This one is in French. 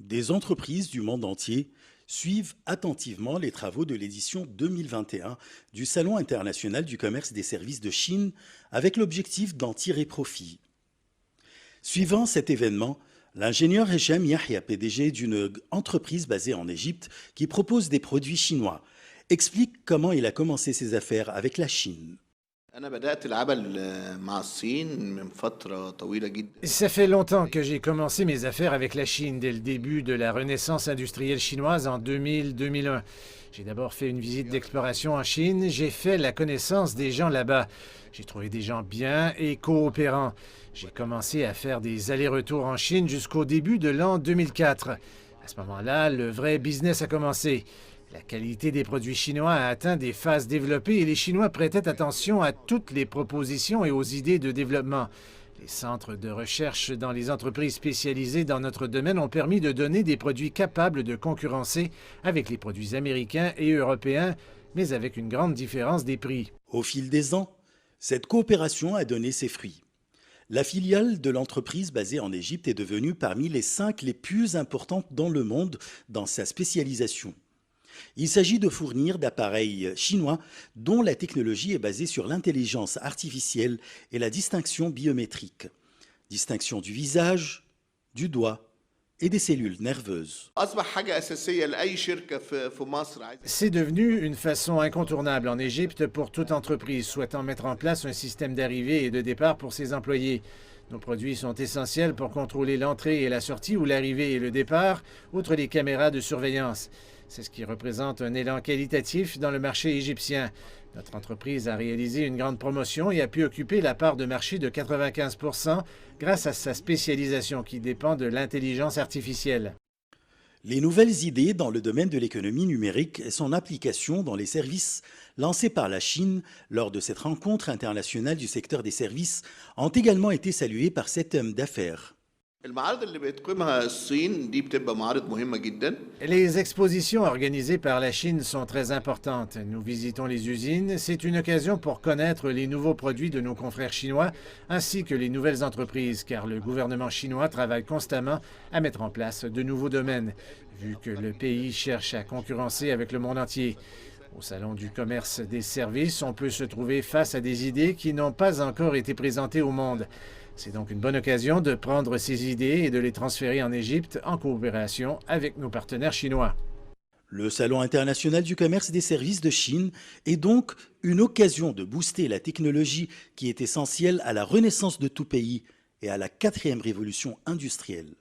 Des entreprises du monde entier suivent attentivement les travaux de l'édition 2021 du Salon international du commerce des services de Chine avec l'objectif d'en tirer profit. Suivant cet événement, l'ingénieur Hichem Yahya, PDG d'une entreprise basée en Égypte qui propose des produits chinois, explique comment il a commencé ses affaires avec la Chine. Ça fait longtemps que j'ai commencé mes affaires avec la Chine dès le début de la renaissance industrielle chinoise en 2000-2001. J'ai d'abord fait une visite d'exploration en Chine, j'ai fait la connaissance des gens là-bas. J'ai trouvé des gens bien et coopérants. J'ai commencé à faire des allers-retours en Chine jusqu'au début de l'an 2004. À ce moment-là, le vrai business a commencé. La qualité des produits chinois a atteint des phases développées et les Chinois prêtaient attention à toutes les propositions et aux idées de développement. Les centres de recherche dans les entreprises spécialisées dans notre domaine ont permis de donner des produits capables de concurrencer avec les produits américains et européens, mais avec une grande différence des prix. Au fil des ans, cette coopération a donné ses fruits. La filiale de l'entreprise basée en Égypte est devenue parmi les 5 les plus importantes dans le monde dans sa spécialisation. Il s'agit de fournir d'appareils chinois dont la technologie est basée sur l'intelligence artificielle et la distinction biométrique. Distinction du visage, du doigt et des cellules nerveuses. C'est devenu une façon incontournable en Égypte pour toute entreprise souhaitant mettre en place un système d'arrivée et de départ pour ses employés. Nos produits sont essentiels pour contrôler l'entrée et la sortie ou l'arrivée et le départ, outre les caméras de surveillance. C'est ce qui représente un élan qualitatif dans le marché égyptien. Notre entreprise a réalisé une grande promotion et a pu occuper la part de marché de 95 % grâce à sa spécialisation qui dépend de l'intelligence artificielle. Les nouvelles idées dans le domaine de l'économie numérique et son application dans les services lancés par la Chine lors de cette rencontre internationale du secteur des services ont également été saluées par cet homme d'affaires. Les expositions organisées par la Chine sont très importantes. Nous visitons les usines. C'est une occasion pour connaître les nouveaux produits de nos confrères chinois ainsi que les nouvelles entreprises, car le gouvernement chinois travaille constamment à mettre en place de nouveaux domaines, vu que le pays cherche à concurrencer avec le monde entier. Au Salon du commerce des services, on peut se trouver face à des idées qui n'ont pas encore été présentées au monde. C'est donc une bonne occasion de prendre ces idées et de les transférer en Égypte en coopération avec nos partenaires chinois. Le Salon international du commerce des services de Chine est donc une occasion de booster la technologie qui est essentielle à la renaissance de tout pays et à la 4e révolution industrielle.